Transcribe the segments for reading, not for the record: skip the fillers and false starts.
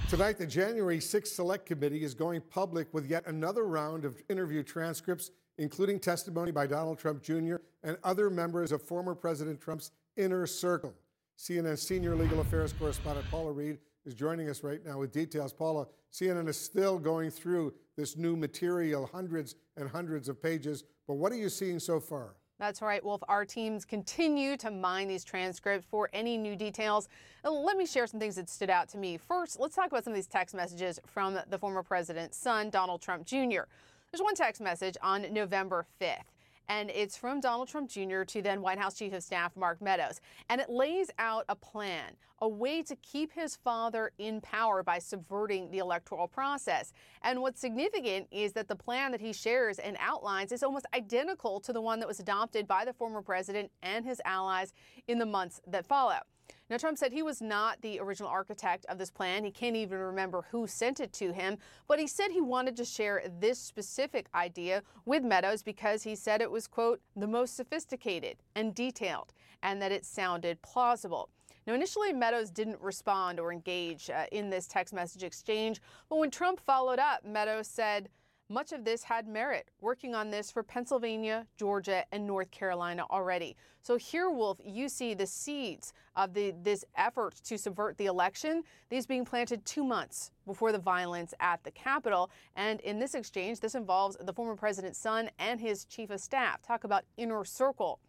Tonight, the January 6th Select Committee is going public with yet another round of interview transcripts, including testimony by Donald Trump Jr. and other members of former President Trump's inner circle. CNN senior legal affairs correspondent Paula Reed is joining us right now with details. Paula, CNN is still going through this new material, hundreds and hundreds of pages, but what are you seeing so far? That's right, Wolf. Our teams continue to mine these transcripts for any new details. Let me share some things that stood out to me. First, let's talk about some of these text messages from the former president's son, Donald Trump Jr. There's one text message on November 5th. And it's from Donald Trump Jr. to then White House Chief of Staff Mark Meadows. And it lays out a plan, a way to keep his father in power by subverting the electoral process. And what's significant is that the plan that he shares and outlines is almost identical to the one that was adopted by the former president and his allies in the months that follow. Now, Trump said he was not the original architect of this plan. He can't even remember who sent it to him. But he said he wanted to share this specific idea with Meadows because he said it was, quote, the most sophisticated and detailed, and that it sounded plausible. Now, initially, Meadows didn't respond or engage in this text message exchange. But when Trump followed up, Meadows said, much of this had merit, working on this for Pennsylvania, Georgia, and North Carolina already. So here, Wolf, you see the seeds of this effort to subvert the election, these being planted 2 months before the violence at the Capitol. And in this exchange, this involves the former president's son and his chief of staff. Talk about inner circle.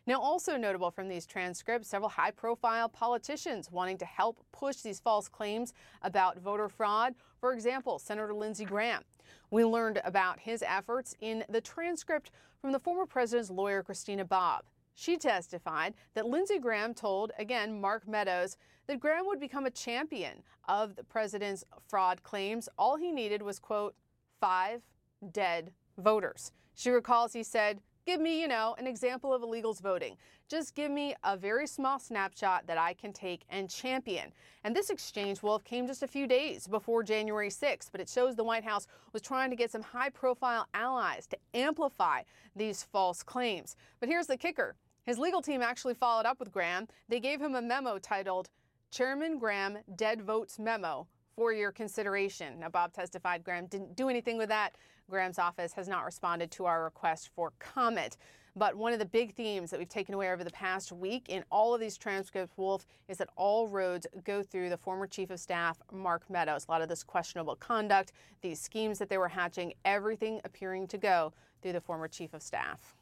Now, also notable from these transcripts, several high-profile politicians wanting to help push these false claims about voter fraud. For example, Senator Lindsey Graham. We learned about his efforts in the transcript from the former president's lawyer, Christina Bobb. She testified that Lindsey Graham told, again, Mark Meadows, that Graham would become a champion of the president's fraud claims. All he needed was, quote, 5 dead voters. She recalls he said, give me, an example of illegals voting. Just give me a very small snapshot that I can take and champion. And this exchange, Wolf, came just a few days before January 6th, but it shows the White House was trying to get some high-profile allies to amplify these false claims. But here's the kicker. His legal team actually followed up with Graham. They gave him a memo titled Chairman Graham Dead Votes Memo for your consideration. Now, Bob testified Graham didn't do anything with that. Graham's office has not responded to our request for comment. But one of the big themes that we've taken away over the past week in all of these transcripts, Wolf, is that all roads go through the former chief of staff, Mark Meadows. A lot of this questionable conduct, these schemes that they were hatching, everything appearing to go through the former chief of staff.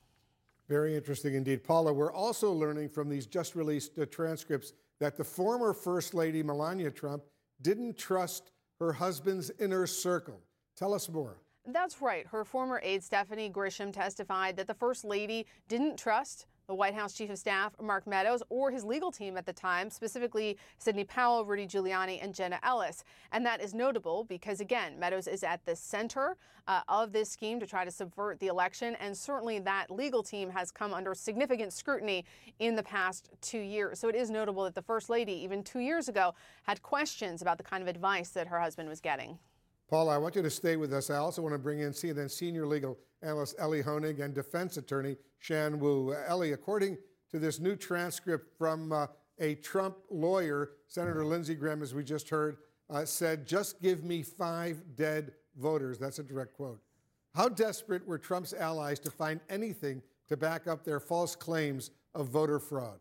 Very interesting indeed. Paula, we're also learning from these just released transcripts that the former First Lady, Melania Trump, didn't trust her husband's inner circle. Tell us more. That's right. Her former aide, Stephanie Grisham, testified that the First Lady didn't trust the White House Chief of Staff, Mark Meadows, or his legal team at the time, specifically Sidney Powell, Rudy Giuliani, and Jenna Ellis. And that is notable because, again, Meadows is at the center of this scheme to try to subvert the election. And certainly that legal team has come under significant scrutiny in the past 2 years. So it is notable that the First Lady, even 2 years ago, had questions about the kind of advice that her husband was getting. Paula, I want you to stay with us. I also want to bring in CNN senior legal analyst Elie Honig and defense attorney Shan Wu. Elie, according to this new transcript from a Trump lawyer, Senator Lindsey Graham, as we just heard, said, just give me 5 dead voters. That's a direct quote. How desperate were Trump's allies to find anything to back up their false claims of voter fraud?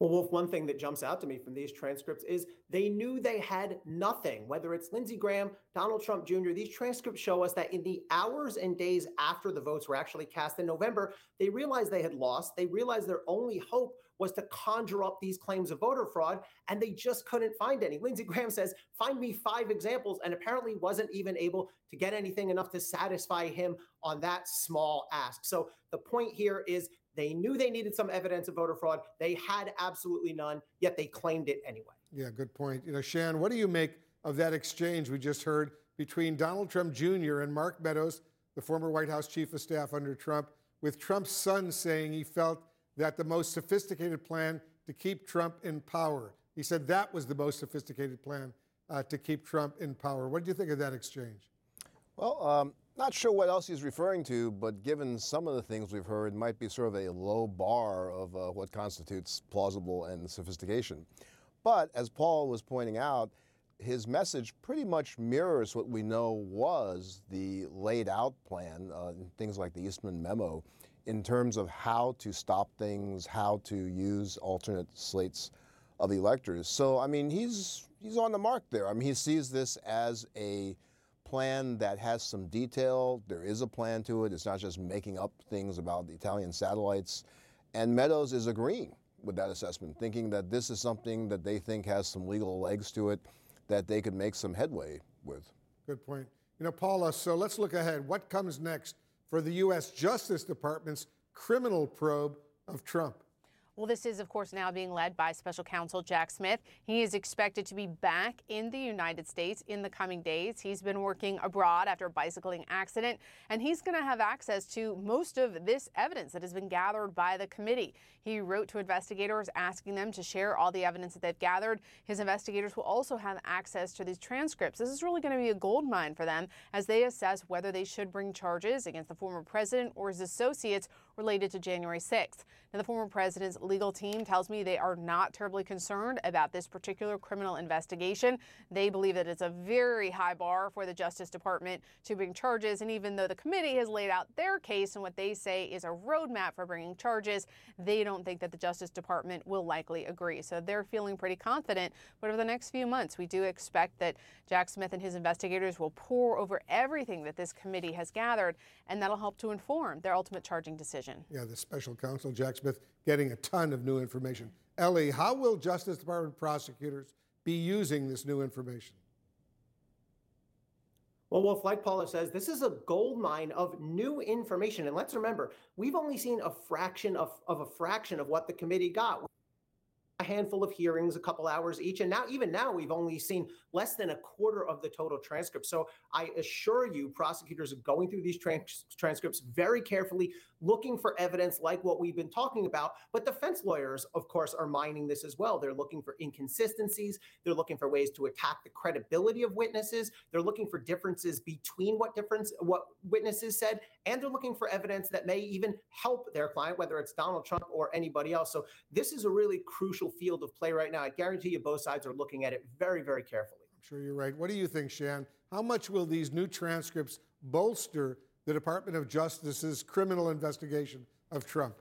Well, Wolf, one thing that jumps out to me from these transcripts is they knew they had nothing, whether it's Lindsey Graham, Donald Trump Jr. These transcripts show us that in the hours and days after the votes were actually cast in November, they realized they had lost. They realized their only hope was to conjure up these claims of voter fraud, and they just couldn't find any. Lindsey Graham says, find me 5 examples, and apparently wasn't even able to get anything enough to satisfy him on that small ask. So the point here is they knew they needed some evidence of voter fraud. They had absolutely none, yet they claimed it anyway. Yeah, good point. Shan, what do you make of that exchange we just heard between Donald Trump Jr. and Mark Meadows, the former White House chief of staff under Trump, with Trump's son saying he felt that the most sophisticated plan to keep Trump in power? He said that was the most sophisticated plan to keep Trump in power. What do you think of that exchange? Well, not sure what else he's referring to, but given some of the things we've heard, might be sort of a low bar of what constitutes plausible and sophistication. But as Paul was pointing out, his message pretty much mirrors what we know was the laid out plan, things like the Eastman memo, in terms of how to stop things, how to use alternate slates of electors. So, I mean, he's on the mark there. I mean, he sees this as a plan that has some detail. There is a plan to it. It's not just making up things about the Italian satellites. And Meadows is agreeing with that assessment, thinking that this is something that they think has some legal legs to it, that they could make some headway with. Good point. You know, Paula, so let's look ahead. What comes next for the U.S. Justice Department's criminal probe of Trump? Well, this is, of course, now being led by Special Counsel Jack Smith. He is expected to be back in the United States in the coming days. He's been working abroad after a bicycling accident, and he's going to have access to most of this evidence that has been gathered by the committee. He wrote to investigators asking them to share all the evidence that they've gathered. His investigators will also have access to these transcripts. This is really going to be a goldmine for them as they assess whether they should bring charges against the former president or his associates related to January 6th. Now, the former president's legal team tells me they are not terribly concerned about this particular criminal investigation. They believe that it's a very high bar for the Justice Department to bring charges. And even though the committee has laid out their case and what they say is a roadmap for bringing charges, they don't think that the Justice Department will likely agree. So they're feeling pretty confident. But over the next few months, we do expect that Jack Smith and his investigators will pore over everything that this committee has gathered, and that'll help to inform their ultimate charging decision. Yeah, the special counsel, Jack Smith, getting a ton of new information. Ellie, how will Justice Department prosecutors be using this new information? Well, Wolf, like Paula says, this is a gold mine of new information. And let's remember, we've only seen a fraction of what the committee got. A handful of hearings, a couple hours each. And even now, we've only seen less than a quarter of the total transcript. So I assure you, prosecutors are going through these transcripts very carefully, looking for evidence like what we've been talking about. But defense lawyers, of course, are mining this as well. They're looking for inconsistencies. They're looking for ways to attack the credibility of witnesses. They're looking for differences between what witnesses said. And they're looking for evidence that may even help their client, whether it's Donald Trump or anybody else. So this is a really crucial field of play right now. I guarantee you both sides are looking at it very, very carefully. I'm sure you're right. What do you think, Shan? How much will these new transcripts bolster the Department of Justice's criminal investigation of Trump?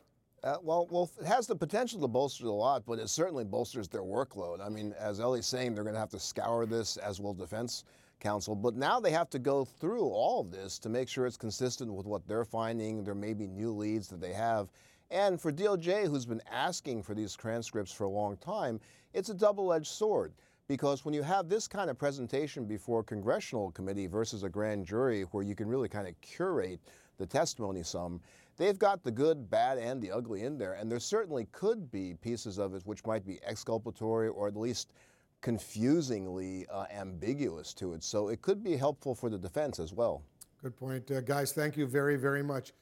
Well, it has the potential to bolster it a lot, but it certainly bolsters their workload. I mean, as Ellie's saying, they're going to have to scour this, as will defense counsel. But now they have to go through all of this to make sure it's consistent with what they're finding. There may be new leads that they have. And for DOJ, who's been asking for these transcripts for a long time, it's a double-edged sword. Because when you have this kind of presentation before a congressional committee versus a grand jury where you can really kind of curate the testimony some, they've got the good, bad, and the ugly in there. And there certainly could be pieces of it which might be exculpatory or at least confusingly ambiguous to it. So it could be helpful for the defense as well. Good point. Guys, thank you very, very much.